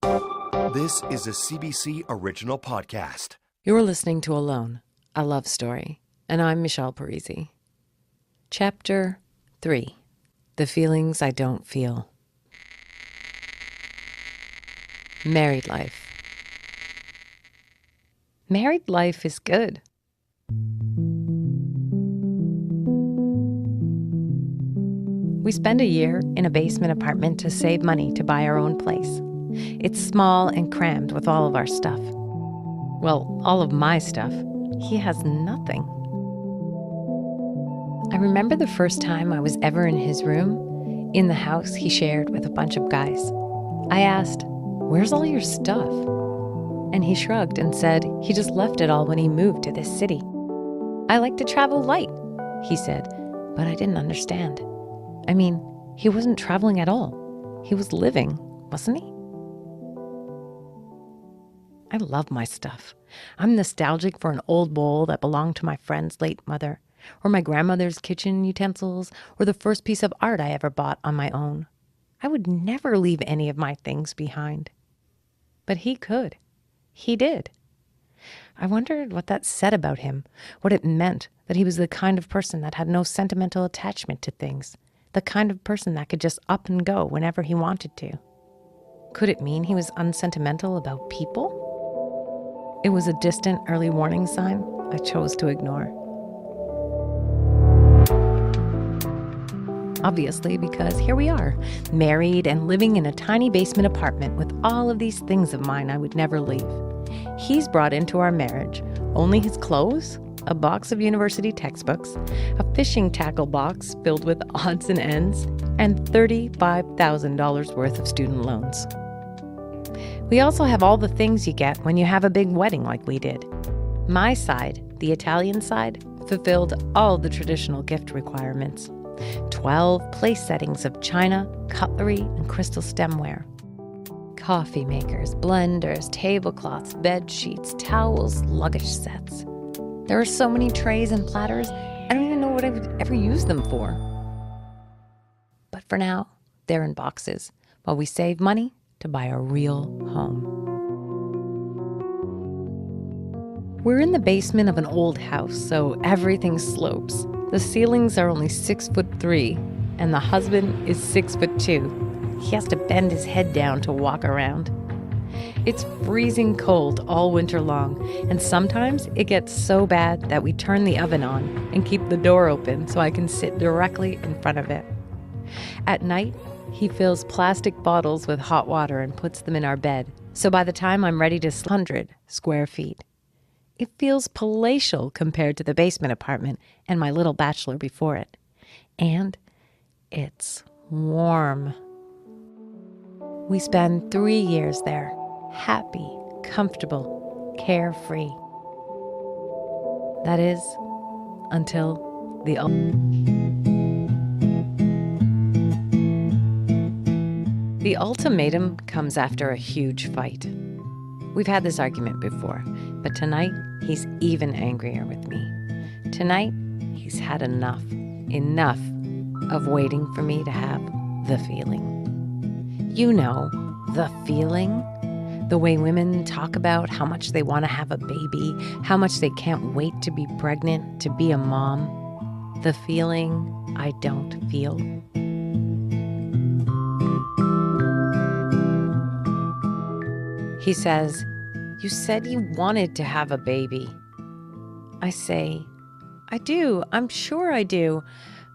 This is a CBC original podcast. You're listening to Alone, a love story, and I'm Michelle Parise. Chapter 3, The Feelings I Don't Feel. Married life. Married life is good. We spend a year in a basement apartment to save money to buy our own place. It's small and crammed with all of our stuff. Well, all of my stuff. He has nothing. I remember the first time I was ever in his room, in the house he shared with a bunch of guys. I asked, "Where's all your stuff?" And he shrugged and said he just left it all when he moved to this city. "I like to travel light," he said, but I didn't understand. I mean, he wasn't traveling at all. He was living, wasn't he? I love my stuff. I'm nostalgic for an old bowl that belonged to my friend's late mother, or my grandmother's kitchen utensils, or the first piece of art I ever bought on my own. I would never leave any of my things behind. But he could. He did. I wondered what that said about him, what it meant that he was the kind of person that had no sentimental attachment to things, the kind of person that could just up and go whenever he wanted to. Could it mean he was unsentimental about people? It was a distant early warning sign I chose to ignore. Obviously, because here we are, married and living in a tiny basement apartment with all of these things of mine I would never leave. He's brought into our marriage only his clothes, a box of university textbooks, a fishing tackle box filled with odds and ends, and $35,000 worth of student loans. We also have all the things you get when you have a big wedding like we did. My side, the Italian side, fulfilled all the traditional gift requirements. 12 place settings of china, cutlery, and crystal stemware. Coffee makers, blenders, tablecloths, bed sheets, towels, luggage sets. There are so many trays and platters, I don't even know what I would ever use them for. But for now, they're in boxes, while we save money to buy a real home. We're in the basement of an old house, so everything slopes. The ceilings are only 6'3", and the husband is 6'2". He has to bend his head down to walk around. It's freezing cold all winter long, and sometimes it gets so bad that we turn the oven on and keep the door open so I can sit directly in front of it. At night, he fills plastic bottles with hot water and puts them in our bed, so by the time I'm ready to 100 square feet. It feels palatial compared to the basement apartment and my little bachelor before it. And it's warm. We spend 3 years there, happy, comfortable, carefree. That is, until the ultimatum comes after a huge fight. We've had this argument before, but tonight he's even angrier with me. Tonight, he's had enough of waiting for me to have the feeling. You know, the feeling. The way women talk about how much they want to have a baby, how much they can't wait to be pregnant, to be a mom. The feeling I don't feel. He says, "You said you wanted to have a baby." I say, "I do, I'm sure I do,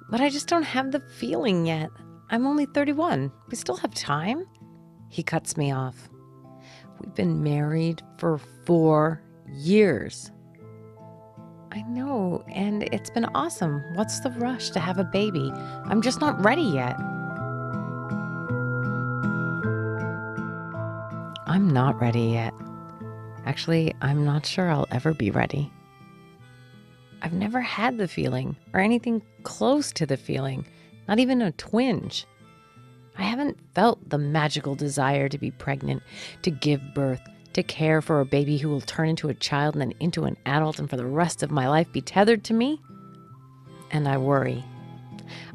but I just don't have the feeling yet. I'm only 31. We still have time." He cuts me off. "We've been married for 4 years. "I know, and it's been awesome. What's the rush to have a baby? I'm just not ready yet." I'm not ready yet. Actually, I'm not sure I'll ever be ready. I've never had the feeling, or anything close to the feeling, not even a twinge. I haven't felt the magical desire to be pregnant, to give birth, to care for a baby who will turn into a child and then into an adult and for the rest of my life be tethered to me. And I worry.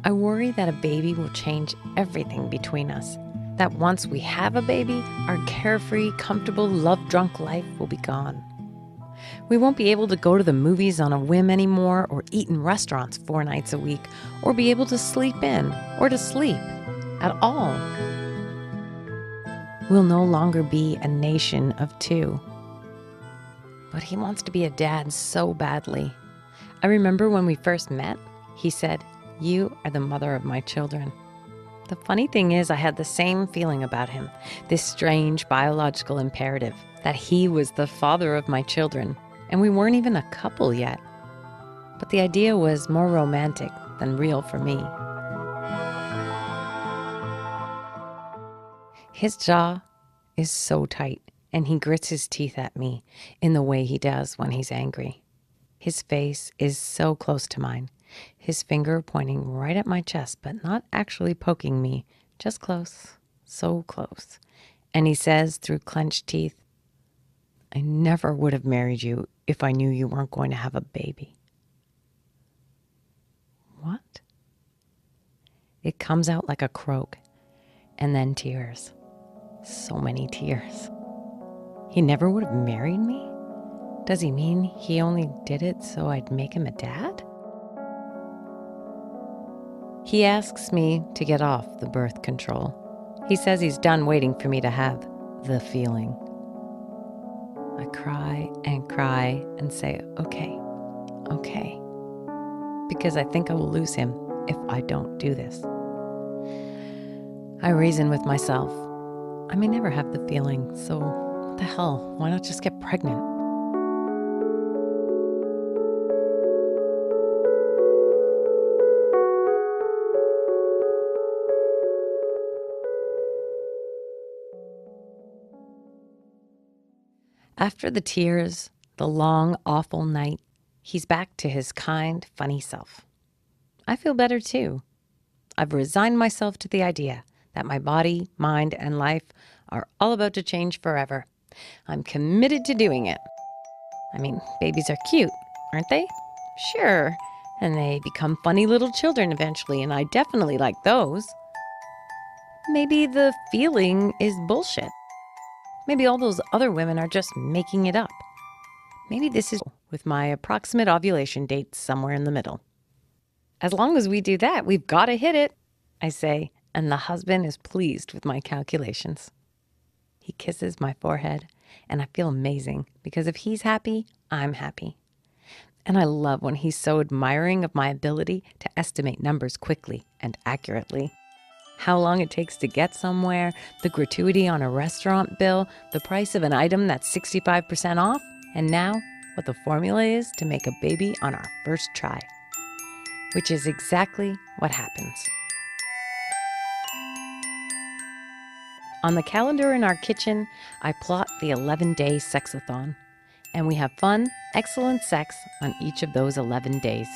I worry that a baby will change everything between us, that once we have a baby, our carefree, comfortable, love-drunk life will be gone. We won't be able to go to the movies on a whim anymore, or eat in restaurants 4 nights a week, or be able to sleep in, or to sleep at all. We'll no longer be a nation of 2. But he wants to be a dad so badly. I remember when we first met, he said, "You are the mother of my children." The funny thing is, I had the same feeling about him, this strange biological imperative that he was the father of my children, and we weren't even a couple yet. But the idea was more romantic than real for me. His jaw is so tight, and he grits his teeth at me in the way he does when he's angry. His face is so close to mine, his finger pointing right at my chest, but not actually poking me, just close, so close. And he says through clenched teeth, "I never would have married you if I knew you weren't going to have a baby." What? It comes out like a croak, and then tears. So many tears. He never would have married me? Does he mean he only did it so I'd make him a dad? He asks me to get off the birth control. He says he's done waiting for me to have the feeling. I cry and say, okay, because I think I will lose him if I don't do this. I reason with myself. I may never have the feeling, so what the hell? Why not just get pregnant? After the tears, the long, awful night, he's back to his kind, funny self. I feel better too. I've resigned myself to the idea that my body, mind, and life are all about to change forever. I'm committed to doing it. I mean, babies are cute, aren't they? Sure. And they become funny little children eventually, and I definitely like those. Maybe the feeling is bullshit. Maybe all those other women are just making it up. Maybe this is with my approximate ovulation date somewhere in the middle. As long as we do that, we've got to hit it, I say, and the husband is pleased with my calculations. He kisses my forehead, and I feel amazing because if he's happy, I'm happy. And I love when he's so admiring of my ability to estimate numbers quickly and accurately. How long it takes to get somewhere, the gratuity on a restaurant bill, the price of an item that's 65% off, and now what the formula is to make a baby on our first try. Which is exactly what happens. On the calendar in our kitchen, I plot the 11-day sexathon, and we have fun, excellent sex on each of those 11 days.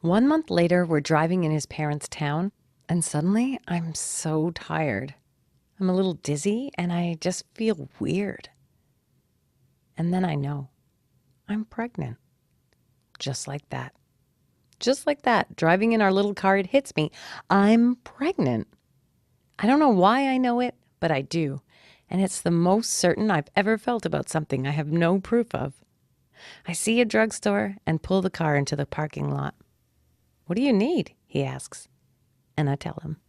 One month later, we're driving in his parents' town, and suddenly I'm so tired. I'm a little dizzy, and I just feel weird. And then I know I'm pregnant. Just like that. Just like that, driving in our little car, it hits me. I'm pregnant. I don't know why I know it, but I do. And it's the most certain I've ever felt about something I have no proof of. I see a drugstore and pull the car into the parking lot. "What do you need?" he asks. And I tell him.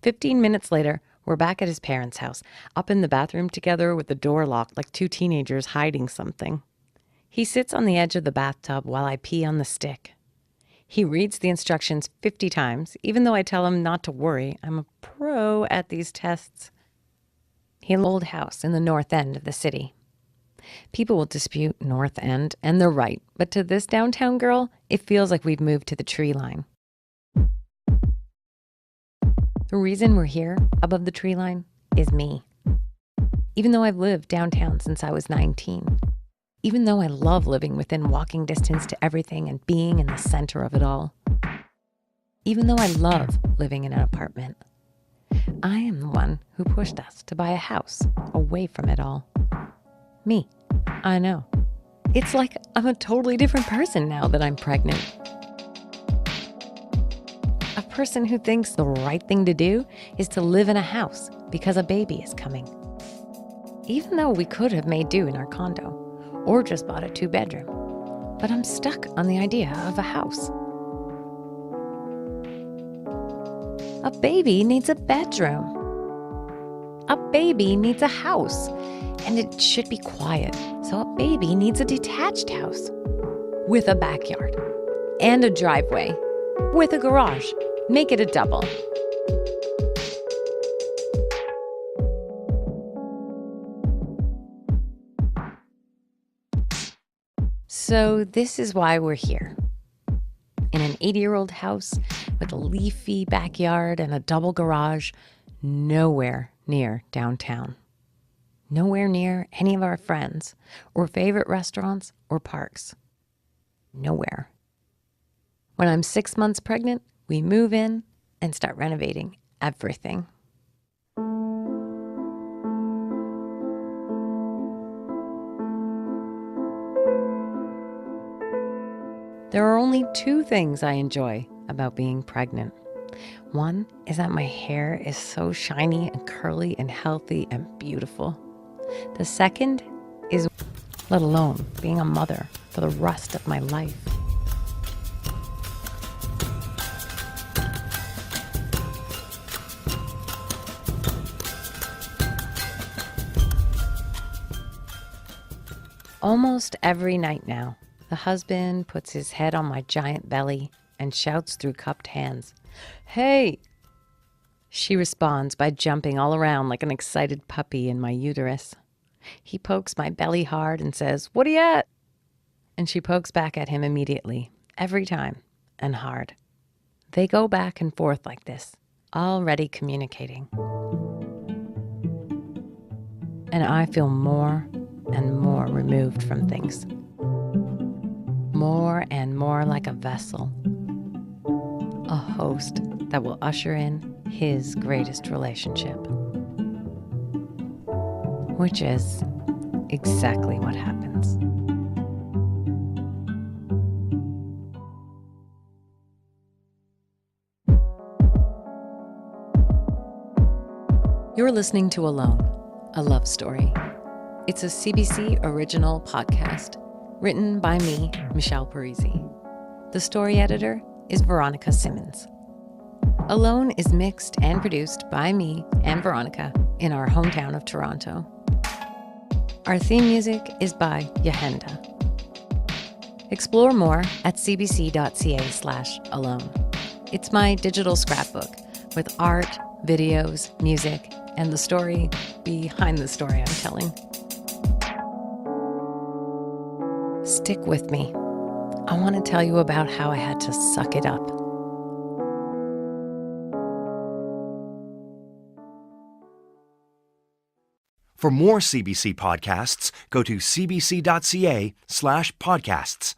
15 minutes later, we're back at his parents' house, up in the bathroom together with the door locked like 2 teenagers hiding something. He sits on the edge of the bathtub while I pee on the stick. He reads the instructions 50 times, even though I tell him not to worry. I'm a pro at these tests. He has an old house in the north end of the city. People will dispute North End, and they're right. But to this downtown girl, it feels like we've moved to the tree line. The reason we're here, above the tree line, is me. Even though I've lived downtown since I was 19. Even though I love living within walking distance to everything and being in the center of it all. Even though I love living in an apartment. I am the one who pushed us to buy a house away from it all. Me, I know. It's like I'm a totally different person now that I'm pregnant. A person who thinks the right thing to do is to live in a house because a baby is coming. Even though we could have made do in our condo or just bought a 2-bedroom. But I'm stuck on the idea of a house. A baby needs a bedroom. A baby needs a house, and it should be quiet. So a baby needs a detached house with a backyard and a driveway with a garage. Make it a double. So this is why we're here. In an 80-year-old house with a leafy backyard and a double garage, nowhere near downtown. Nowhere near any of our friends or favorite restaurants or parks. Nowhere. When I'm 6 months pregnant, we move in and start renovating everything. There are only 2 things I enjoy about being pregnant. One is that my hair is so shiny and curly and healthy and beautiful. The second is, let alone being a mother for the rest of my life. Almost every night now, the husband puts his head on my giant belly and shouts through cupped hands, "Hey!" She responds by jumping all around like an excited puppy in my uterus. He pokes my belly hard and says, "What are you at?" And she pokes back at him immediately, every time, and hard. They go back and forth like this, already communicating. And I feel more and more removed from things. More and more like a vessel. A host that will usher in his greatest relationship. Which is exactly what happens. You're listening to Alone, a love story. It's a CBC original podcast written by me, Michelle Parise. The story editor is Veronica Simmons. Alone is mixed and produced by me and Veronica in our hometown of Toronto. Our theme music is by Yahenda. Explore more at cbc.ca/alone. It's my digital scrapbook with art, videos, music, and the story behind the story I'm telling. Stick with me. I want to tell you about how I had to suck it up. For more CBC podcasts, go to cbc.ca/podcasts.